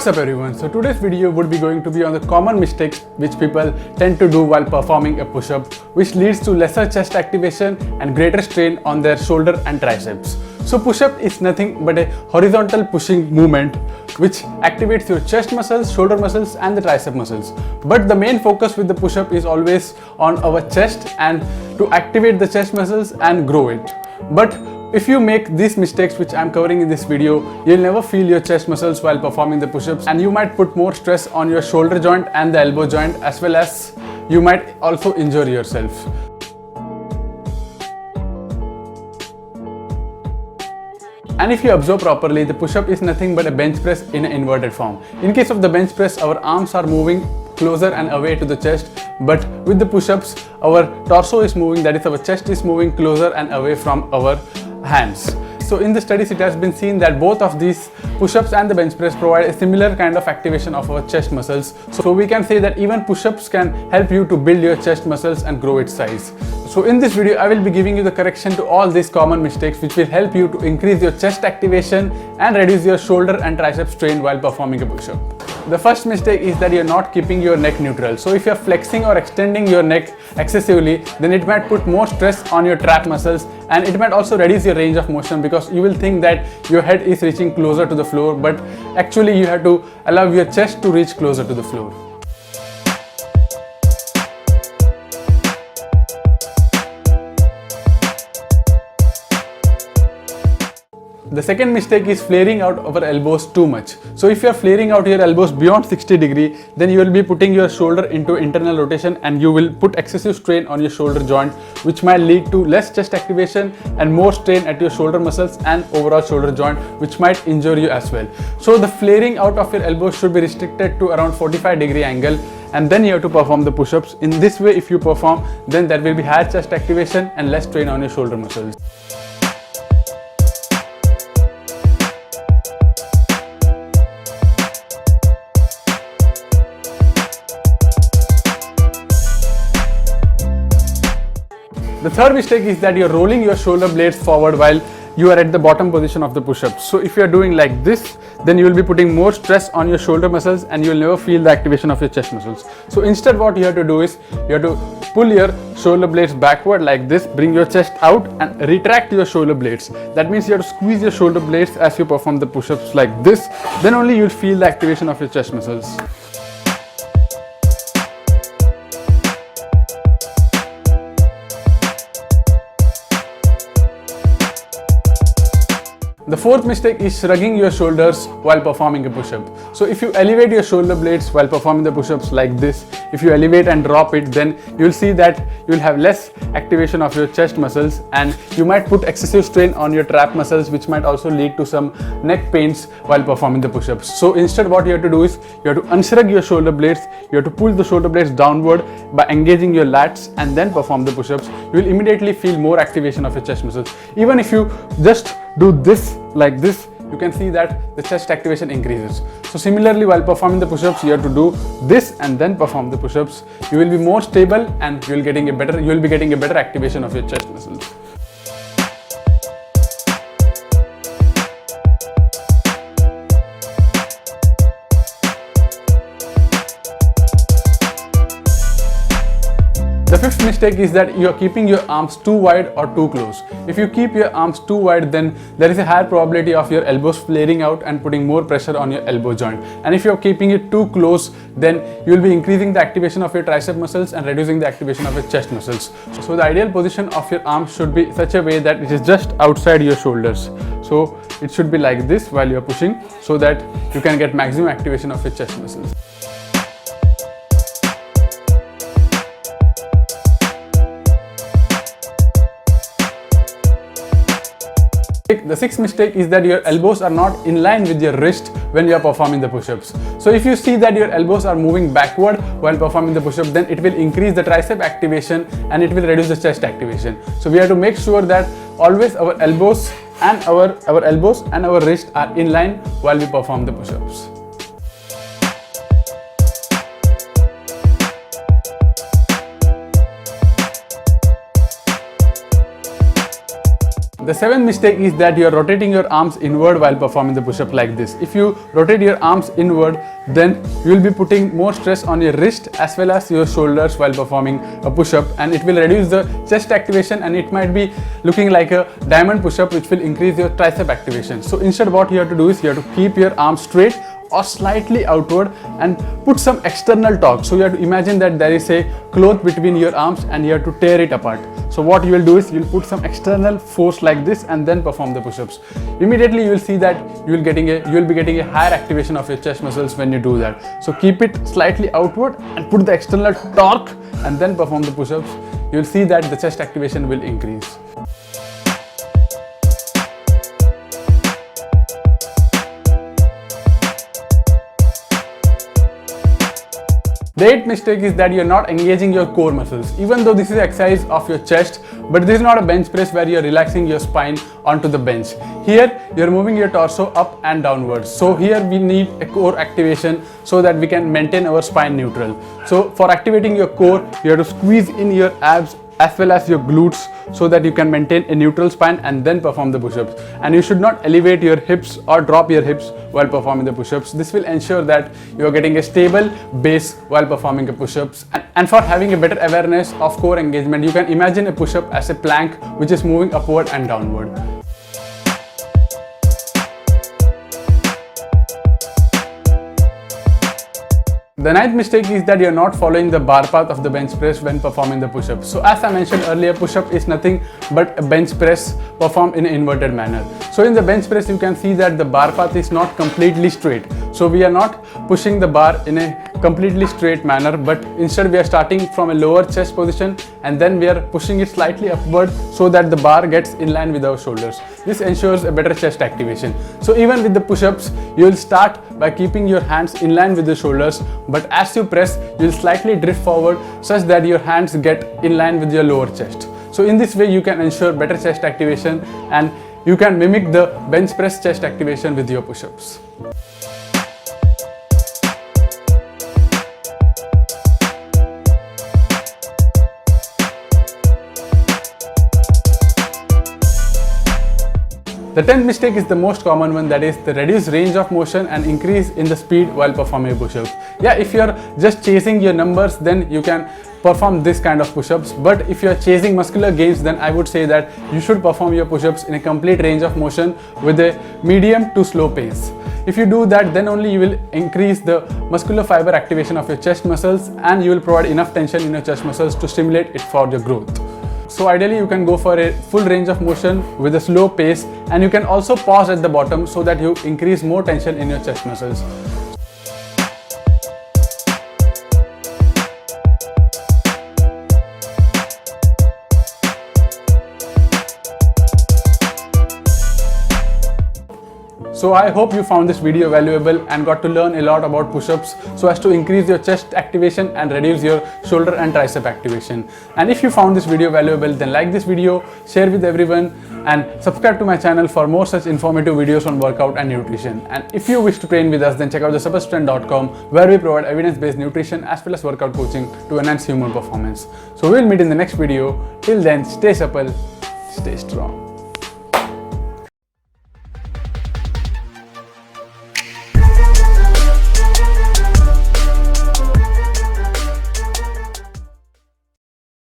What's up everyone? So today's video would be going to be on the common mistakes which people tend to do while performing a push-up, which leads to lesser chest activation and greater strain on their shoulder and triceps. So push-up is nothing but a horizontal pushing movement which activates your chest muscles, shoulder muscles and the tricep muscles. But the main focus with the push-up is always on our chest and to activate the chest muscles and grow it. But if you make these mistakes which I am covering in this video, you'll never feel your chest muscles while performing the push-ups, and you might put more stress on your shoulder joint and the elbow joint, as well as you might also injure yourself. And if you observe properly, the push-up is nothing but a bench press in an inverted form. In case of the bench press, our arms are moving closer and away to the chest, but with the push-ups, our torso is moving, that is our chest is moving closer and away from our hands. So in the studies it has been seen that both of these push-ups and the bench press provide a similar kind of activation of our chest muscles. So we can say that even push-ups can help you to build your chest muscles and grow its size. So in this video I will be giving you the correction to all these common mistakes which will help you to increase your chest activation and reduce your shoulder and tricep strain while performing a push-up. The first mistake is that you're not keeping your neck neutral. So if you're flexing or extending your neck excessively, then it might put more stress on your trap muscles, and it might also reduce your range of motion because you will think that your head is reaching closer to the floor, but actually you have to allow your chest to reach closer to the floor. The second mistake is flaring out our elbows too much. So if you are flaring out your elbows beyond 60 degrees, then you will be putting your shoulder into internal rotation and you will put excessive strain on your shoulder joint, which might lead to less chest activation and more strain at your shoulder muscles and overall shoulder joint, which might injure you as well. So the flaring out of your elbows should be restricted to around 45-degree angle, and then you have to perform the push-ups. In this way, if you perform, then there will be higher chest activation and less strain on your shoulder muscles. The third mistake is that you're rolling your shoulder blades forward while you are at the bottom position of the push-up. So if you're doing like this, then you will be putting more stress on your shoulder muscles and you will never feel the activation of your chest muscles. So instead what you have to do is, you have to pull your shoulder blades backward like this, bring your chest out and retract your shoulder blades. That means you have to squeeze your shoulder blades as you perform the push-ups like this. Then only you'll feel the activation of your chest muscles. The fourth mistake is shrugging your shoulders while performing a push-up. So if you elevate your shoulder blades while performing the push-ups like this, if you elevate and drop it, then you'll see that you'll have less activation of your chest muscles and you might put excessive strain on your trap muscles, which might also lead to some neck pains while performing the push-ups. So instead what you have to do is, you have to unshrug your shoulder blades, you have to pull the shoulder blades downward by engaging your lats and then perform the push-ups. You will immediately feel more activation of your chest muscles. Even if you just do this like this, you can see that the chest activation increases. So similarly, while performing the push-ups, you have to do this and then perform the push-ups. You will be more stable and you will be getting a better activation of your chest muscles. The fifth mistake is that you are keeping your arms too wide or too close. If you keep your arms too wide, then there is a higher probability of your elbows flaring out and putting more pressure on your elbow joint. And if you are keeping it too close, then you will be increasing the activation of your tricep muscles and reducing the activation of your chest muscles. So the ideal position of your arms should be such a way that it is just outside your shoulders. So it should be like this while you are pushing, so that you can get maximum activation of your chest muscles. The sixth mistake is that your elbows are not in line with your wrist when you are performing the push-ups. So if you see that your elbows are moving backward while performing the push-up, then it will increase the tricep activation and it will reduce the chest activation. So we have to make sure that always our elbows and our wrist are in line while we perform the push-ups. The seventh mistake is that you are rotating your arms inward while performing the push-up like this. If you rotate your arms inward, then you will be putting more stress on your wrist as well as your shoulders while performing a push-up, and it will reduce the chest activation, and it might be looking like a diamond push-up, which will increase your tricep activation. So instead, what you have to do is you have to keep your arms straight or slightly outward and put some external torque. So you have to imagine that there is a cloth between your arms and you have to tear it apart. So what you will do is you will put some external force like this and then perform the push-ups. Immediately you will see that you will be getting a higher activation of your chest muscles when you do that. So keep it slightly outward and put the external torque and then perform the push-ups. You will see that the chest activation will increase. The eighth mistake is that you are not engaging your core muscles. Even though this is exercise of your chest, but this is not a bench press where you are relaxing your spine onto the bench. Here you are moving your torso up and downwards. So here we need a core activation so that we can maintain our spine neutral. So for activating your core, you have to squeeze in your abs as well as your glutes so that you can maintain a neutral spine and then perform the push-ups. And you should not elevate your hips or drop your hips while performing the push-ups. This will ensure that you are getting a stable base while performing the push-ups. And for having a better awareness of core engagement, you can imagine a push-up as a plank which is moving upward and downward. The ninth mistake is that you are not following the bar path of the bench press when performing the push-up. So as I mentioned earlier, push-up is nothing but a bench press performed in an inverted manner. So in the bench press, you can see that the bar path is not completely straight. So we are not pushing the bar in a completely straight manner, but instead we are starting from a lower chest position and then we are pushing it slightly upward so that the bar gets in line with our shoulders. This ensures a better chest activation. So even with the push-ups, you will start by keeping your hands in line with the shoulders, but as you press, you will slightly drift forward such that your hands get in line with your lower chest. So in this way, you can ensure better chest activation and you can mimic the bench press chest activation with your push-ups. The 10th mistake is the most common one, that is the reduced range of motion and increase in the speed while performing push-ups. Yeah, if you're just chasing your numbers, then you can perform this kind of push-ups. But if you're chasing muscular gains, then I would say that you should perform your push-ups in a complete range of motion with a medium to slow pace. If you do that, then only you will increase the muscular fiber activation of your chest muscles and you will provide enough tension in your chest muscles to stimulate it for your growth. So ideally you can go for a full range of motion with a slow pace, and you can also pause at the bottom so that you increase more tension in your chest muscles. So I hope you found this video valuable and got to learn a lot about push-ups so as to increase your chest activation and reduce your shoulder and tricep activation. And if you found this video valuable, then like this video, share with everyone and subscribe to my channel for more such informative videos on workout and nutrition. And if you wish to train with us, then check out TheSuppleStrength.com, where we provide evidence-based nutrition as well as workout coaching to enhance human performance. So we'll meet in the next video. Till then, stay supple, stay strong.